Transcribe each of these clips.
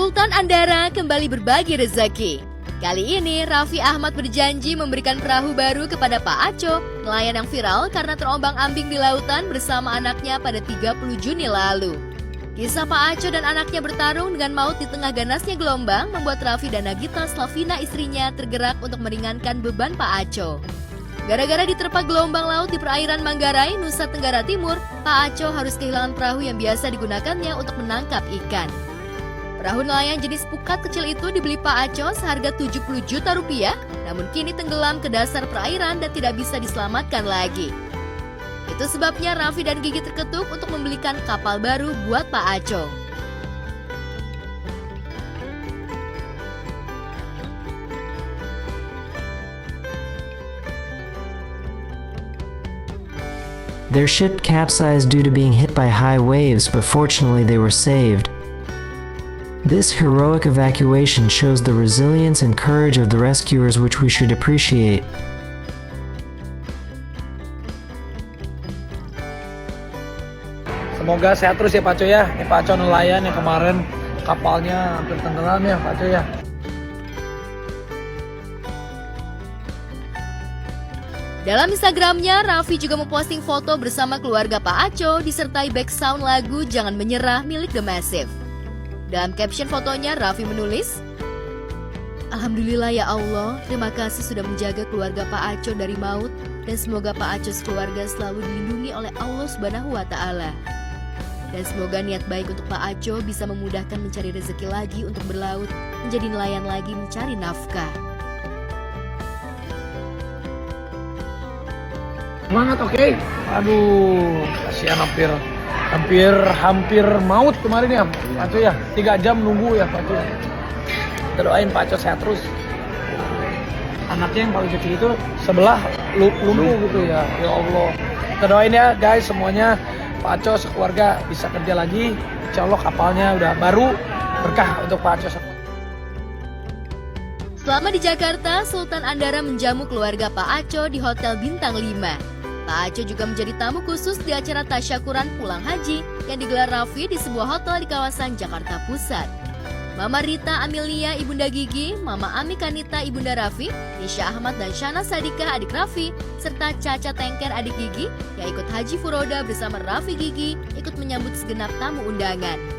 Sultan Andara kembali berbagi rezeki. Kali ini Raffi Ahmad berjanji memberikan perahu baru kepada Pak Aco, nelayan yang viral karena terombang-ambing di lautan bersama anaknya pada 30 Juni lalu. Kisah Pak Aco dan anaknya bertarung dengan maut di tengah ganasnya gelombang membuat Raffi dan Nagita Slavina istrinya tergerak untuk meringankan beban Pak Aco. Gara-gara diterpa gelombang laut di perairan Manggarai, Nusa Tenggara Timur, Pak Aco harus kehilangan perahu yang biasa digunakannya untuk menangkap ikan. Perahu nelayan jenis pukat kecil itu dibeli Pak Aco seharga 70 juta rupiah, namun kini tenggelam ke dasar perairan dan tidak bisa diselamatkan lagi. Itu sebabnya Raffi dan Gigi terketuk untuk membelikan kapal baru buat Pak Aco. Their ship capsized due to being hit by high waves, but fortunately they were saved. This heroic evacuation shows the resilience and courage of the rescuers, which we should appreciate. Semoga sehat terus ya Pak Aco ya. Ini Pak Aco nelayan yang kemarin kapalnya hampir tenggelam ya Pak Aco ya. Dalam Instagramnya, Raffi juga memposting foto bersama keluarga Pak Aco disertai background lagu Jangan Menyerah milik The Massive. Dalam caption fotonya, Raffi menulis, "Alhamdulillah ya Allah, terima kasih sudah menjaga keluarga Pak Aco dari maut dan semoga Pak Aco sekeluarga selalu dilindungi oleh Allah Subhanahu wa Ta'ala. Dan semoga niat baik untuk Pak Aco bisa memudahkan mencari rezeki lagi untuk berlaut, menjadi nelayan lagi mencari nafkah." Semangat, oke? Aduh, kasihan hampir maut kemarin ya Pak Aco ya. 3 jam nunggu ya Pak Aco. Kita doain Pak Aco sehat terus. Anaknya yang paling kecil itu sebelah lumpuh gitu ya. Ya Allah. Kita doain ya guys semuanya. Pak Aco sekeluarga bisa kerja lagi. Insya Allah kapalnya udah baru. Berkah untuk Pak Aco. Selama di Jakarta, Sultan Andara menjamu keluarga Pak Aco di Hotel Bintang 5. Pak Aco juga menjadi tamu khusus di acara tasyakuran pulang haji yang digelar Raffi di sebuah hotel di kawasan Jakarta Pusat. Mama Rita Amelia Ibunda Gigi, Mama Ami Kanita Ibunda Raffi, Nisha Ahmad dan Shana Sadika adik Raffi, serta Caca Tengker adik Gigi yang ikut haji furoda bersama Raffi Gigi ikut menyambut segenap tamu undangan.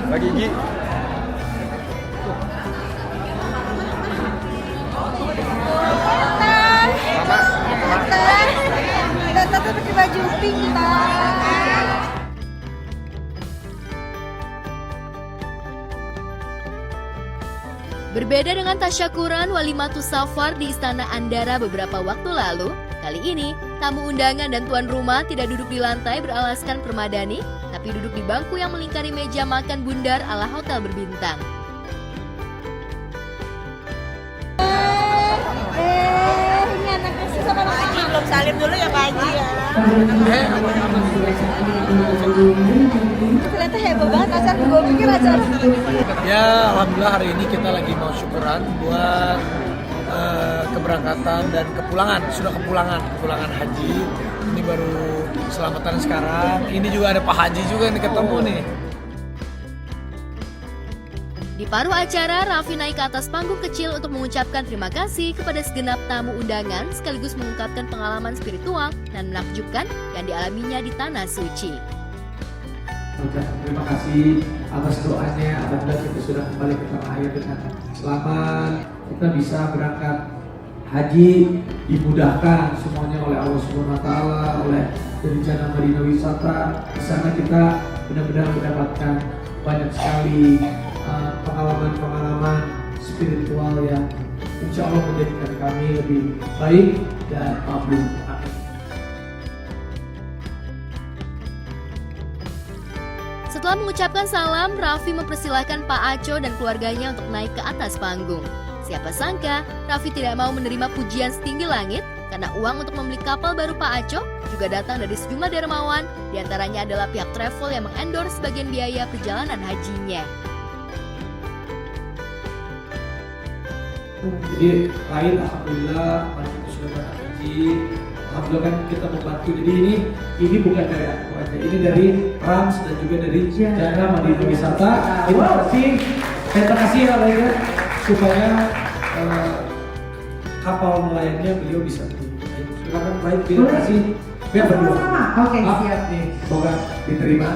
Pak Gigi. Kita pakai baju pink kita. Berbeda dengan tasyakuran Walimatus Safar di Istana Andara beberapa waktu lalu, kali ini tamu undangan dan tuan rumah tidak duduk di lantai beralaskan permadani, tapi duduk di bangku yang melingkari meja makan bundar ala hotel berbintang. Ini anaknya sih sama Pak Haji. Belum salim dulu ya Pak Haji ya. Ternyata heboh banget acara, gue pikir acara. Ya alhamdulillah hari ini kita lagi mau syukuran buat keberangkatan dan kepulangan haji. Ini baru selamatan sekarang. Ini juga ada Pak Haji juga yang ketemu nih. Di paruh acara, Raffi naik ke atas panggung kecil untuk mengucapkan terima kasih kepada segenap tamu undangan sekaligus mengungkapkan pengalaman spiritual dan menakjubkan yang dialaminya di Tanah Suci. Terima kasih atas doanya, apabila kita sudah kembali ke tanah air dengan selamat, kita bisa berangkat haji, dimudahkan semuanya oleh Allah Subhanahu wa Ta'ala, oleh rencana Madinah Wisata. Di sana kita benar-benar mendapatkan banyak sekali pengalaman spiritual yang insya Allah menjadikan kami lebih baik dan mabrur. Amin. Setelah mengucapkan salam, Raffi mempersilahkan Pak Aco dan keluarganya untuk naik ke atas panggung. Siapa sangka, Raffi tidak mau menerima pujian setinggi langit karena uang untuk membeli kapal baru Pak Aco juga datang dari sejumlah dermawan, diantaranya adalah pihak travel yang mengendorse sebagian biaya perjalanan hajinya. Jadi lain alhamdulillah itu sudah berangkat haji. Alhamdulillah kan kita membantu. Jadi ini bukan dari aku aja, ini dari Rams dan juga dari Jana Mandiri Wisata. Terima kasih ya Laila, supaya kapal nelayannya beliau bisa. Silakan baik, terima kasih. Biar berdua. Oke, siap. Nih, semoga diterima.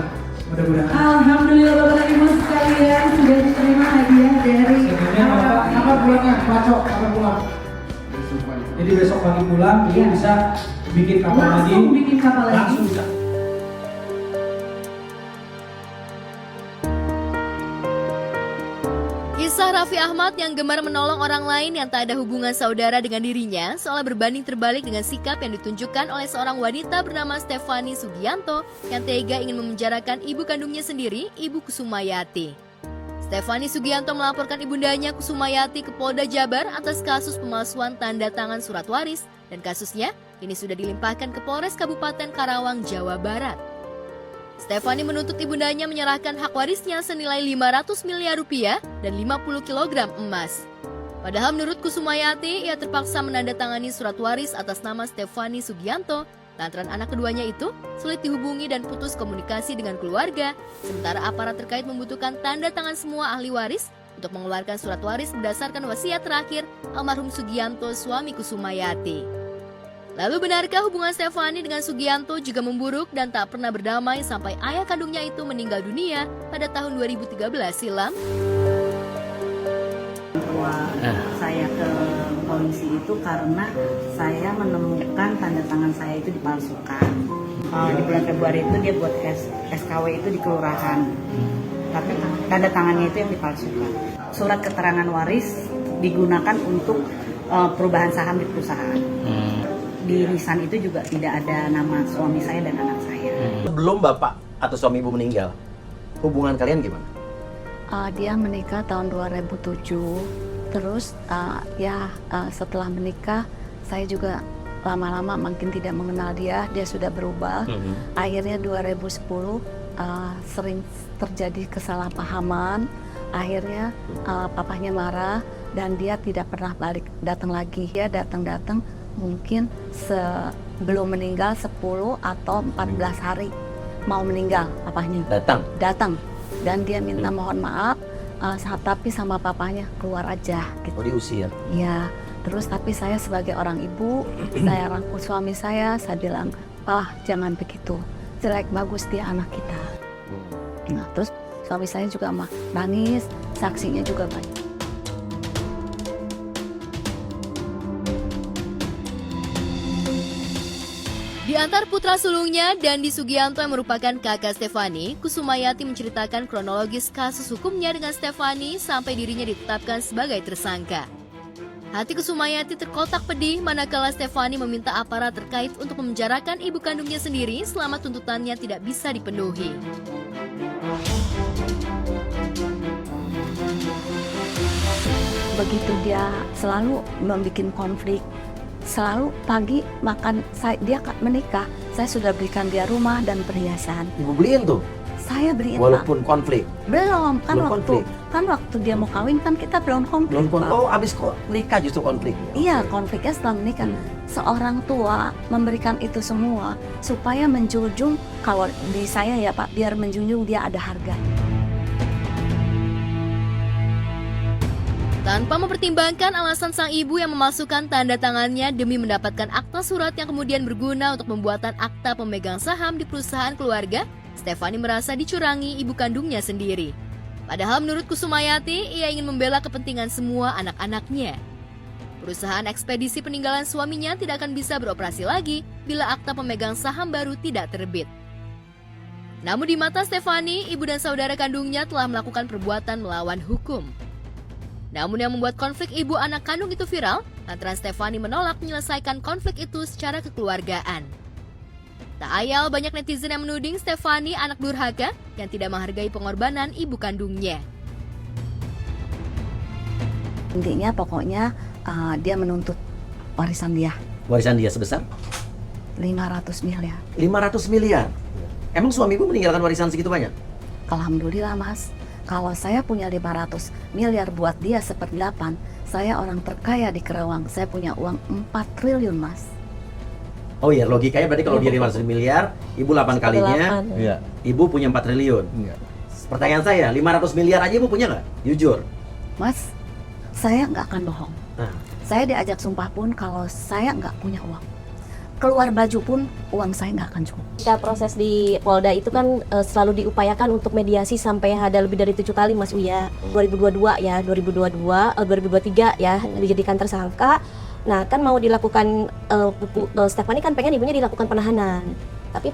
Mudah-mudahan. Alhamdulillah Bapak Ibu sekalian sudah diterima hadiah dari Kapan pulangnya? Pacok, kapan pulang? Jadi besok pagi pulang, beliau bisa bikin kapal lagi. Langsung bikin kapal lagi. Langsung bisa. Kisah Raffi Ahmad yang gemar menolong orang lain yang tak ada hubungan saudara dengan dirinya seolah berbanding terbalik dengan sikap yang ditunjukkan oleh seorang wanita bernama Stephanie Sugianto yang tega ingin memenjarakan ibu kandungnya sendiri, Ibu Kusumayati. Stephanie Sugianto melaporkan ibundanya Kusumayati ke Polda Jabar atas kasus pemalsuan tanda tangan surat waris dan kasusnya kini sudah dilimpahkan ke Polres Kabupaten Karawang, Jawa Barat. Stephanie menuntut ibundanya menyerahkan hak warisnya senilai 500 miliar rupiah dan 50 kg emas. Padahal menurut Kusumayati, ia terpaksa menandatangani surat waris atas nama Stephanie Sugianto lantaran anak keduanya itu sulit dihubungi dan putus komunikasi dengan keluarga, sementara aparat terkait membutuhkan tanda tangan semua ahli waris untuk mengeluarkan surat waris berdasarkan wasiat terakhir almarhum Sugianto suami Kusumayati. Lalu benarkah hubungan Stephanie dengan Sugianto juga memburuk dan tak pernah berdamai sampai ayah kandungnya itu meninggal dunia pada tahun 2013 silam? Saya ke polisi itu karena saya menemukan tanda tangan saya itu dipalsukan. Di bulan Februari itu dia buat SKW itu di kelurahan, tapi tanda tangannya itu yang dipalsukan. Surat keterangan waris digunakan untuk perubahan saham di perusahaan. Di nisan itu juga tidak ada nama suami saya dan anak saya. Sebelum bapak atau suami ibu meninggal, hubungan kalian gimana? Dia menikah tahun 2007. Terus setelah menikah saya juga lama-lama makin tidak mengenal dia. Dia sudah berubah. Akhirnya 2010 sering terjadi kesalahpahaman. Akhirnya papahnya marah dan dia tidak pernah datang lagi. Dia datang mungkin sebelum meninggal 10 atau 14 hari mau meninggal papahnya. Datang dan dia minta mohon maaf, tapi sama papahnya keluar aja gitu. Oh, diusir? Iya, terus tapi saya sebagai orang ibu, saya rangkul suami saya bilang, jangan begitu, jelek bagus dia anak kita. Nah, terus suami saya juga nangis, saksinya juga banyak. Di antar putra sulungnya, Dandi Sugianto yang merupakan kakak Stephanie, Kusumayati menceritakan kronologis kasus hukumnya dengan Stephanie sampai dirinya ditetapkan sebagai tersangka. Hati Kusumayati terkotak pedih manakala Stephanie meminta aparat terkait untuk memenjarakan ibu kandungnya sendiri selama tuntutannya tidak bisa dipenuhi. Begitu dia selalu membuat konflik. Selalu pagi makan, dia menikah, saya sudah berikan dia rumah dan perhiasan. Ibu beliin tuh? Saya beliin. Walaupun konflik? Belum, konflik. waktu dia mau kawin kan kita belum konflik. Oh, abis nikah justru konflik? Iya, konfliknya setelah menikah. Seorang tua memberikan itu semua supaya menjunjung, kalau di saya ya Pak, biar menjunjung dia ada harga. Tanpa mempertimbangkan alasan sang ibu yang memasukkan tanda tangannya demi mendapatkan akta surat yang kemudian berguna untuk pembuatan akta pemegang saham di perusahaan keluarga, Stephanie merasa dicurangi ibu kandungnya sendiri. Padahal menurut Kusumayati, ia ingin membela kepentingan semua anak-anaknya. Perusahaan ekspedisi peninggalan suaminya tidak akan bisa beroperasi lagi bila akta pemegang saham baru tidak terbit. Namun di mata Stephanie, ibu dan saudara kandungnya telah melakukan perbuatan melawan hukum. Namun yang membuat konflik ibu anak kandung itu viral, lantaran Stephanie menolak menyelesaikan konflik itu secara kekeluargaan. Tak ayal banyak netizen yang menuding Stephanie anak durhaka yang tidak menghargai pengorbanan ibu kandungnya. Intinya pokoknya dia menuntut warisan dia. Warisan dia sebesar? 500 miliar. 500 miliar? Emang suami ibu meninggalkan warisan segitu banyak? Alhamdulillah Mas, kalau saya punya 500 miliar buat dia seperti 8, saya orang terkaya di Kerawang, saya punya uang 4 triliun Mas. Oh iya, logikanya berarti kalau dia 500 miliar, ibu 8 kalinya, Iya. ibu punya 4 triliun. Iya. Pertanyaan saya, 500 miliar aja ibu punya nggak? Jujur. Mas, saya nggak akan bohong. Nah. Saya diajak sumpah pun kalau saya nggak punya uang. Keluar baju pun uang saya nggak akan cukup. Ketika proses di Polda itu kan selalu diupayakan untuk mediasi sampai ada lebih dari 7 kali Mas Uya. 2022 ya, 2023 ya dijadikan tersangka. Nah kan mau dilakukan, Stephanie kan pengen ibunya dilakukan penahanan. Tapi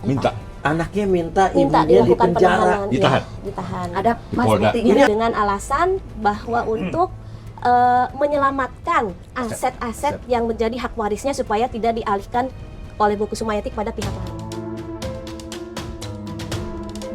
Minta. Anaknya minta minta ibunya di dilakukan penjara. penahanan. Ditahan. Ya, ditahan. Ada Mas Polda. buktinya. Dengan alasan bahwa untuk menyelamatkan aset-aset yang menjadi hak warisnya supaya tidak dialihkan oleh Bu Kusumayati kepada pihak lain.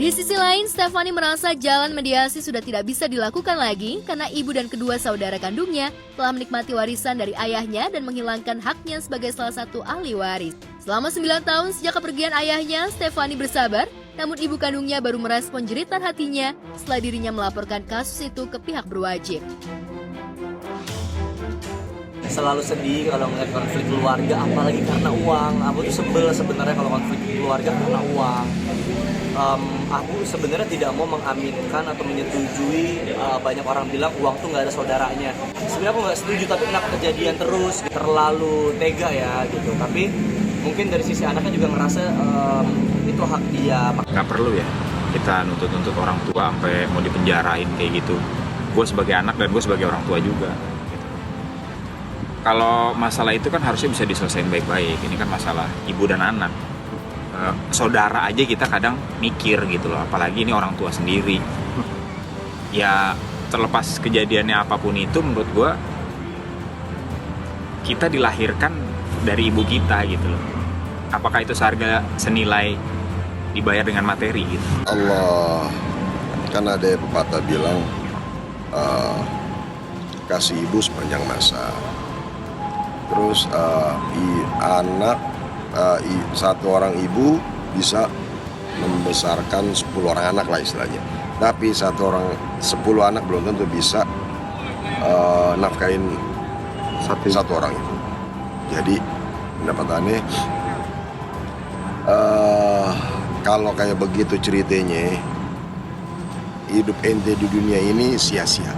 Di sisi lain, Stephanie merasa jalan mediasi sudah tidak bisa dilakukan lagi karena ibu dan kedua saudara kandungnya telah menikmati warisan dari ayahnya dan menghilangkan haknya sebagai salah satu ahli waris. Selama 9 tahun sejak kepergian ayahnya, Stephanie bersabar, namun ibu kandungnya baru merespon jeritan hatinya setelah dirinya melaporkan kasus itu ke pihak berwajib. Selalu sedih kalau ngeliat konflik keluarga, apalagi karena uang. Aku tuh sebel sebenarnya kalau konflik keluarga karena uang. Aku sebenarnya tidak mau mengaminkan atau menyetujui banyak orang bilang uang tuh nggak ada saudaranya. Sebenarnya aku nggak setuju, tapi kenapa kejadian terus, terlalu tega ya gitu. Tapi mungkin dari sisi anaknya juga ngerasa itu hak dia. Nggak perlu ya kita nuntut orang tua sampai mau dipenjarain kayak gitu. Gue sebagai anak dan gue sebagai orang tua juga. Kalau masalah itu kan harusnya bisa diselesaikan baik-baik. Ini kan masalah ibu dan anak. Saudara aja kita kadang mikir gitu loh, apalagi ini orang tua sendiri. Ya terlepas kejadiannya apapun itu, menurut gue kita dilahirkan dari ibu kita gitu loh. Apakah itu seharga senilai dibayar dengan materi gitu? Allah, kan ada pepatah bilang kasih ibu sepanjang masa. Terus satu orang ibu bisa membesarkan 10 orang anak lah istilahnya. Tapi 10 anak belum tentu bisa nafkahin satu orang ibu. Jadi pendapatannya kalau kayak begitu ceritanya, hidup ente di dunia ini sia-sia.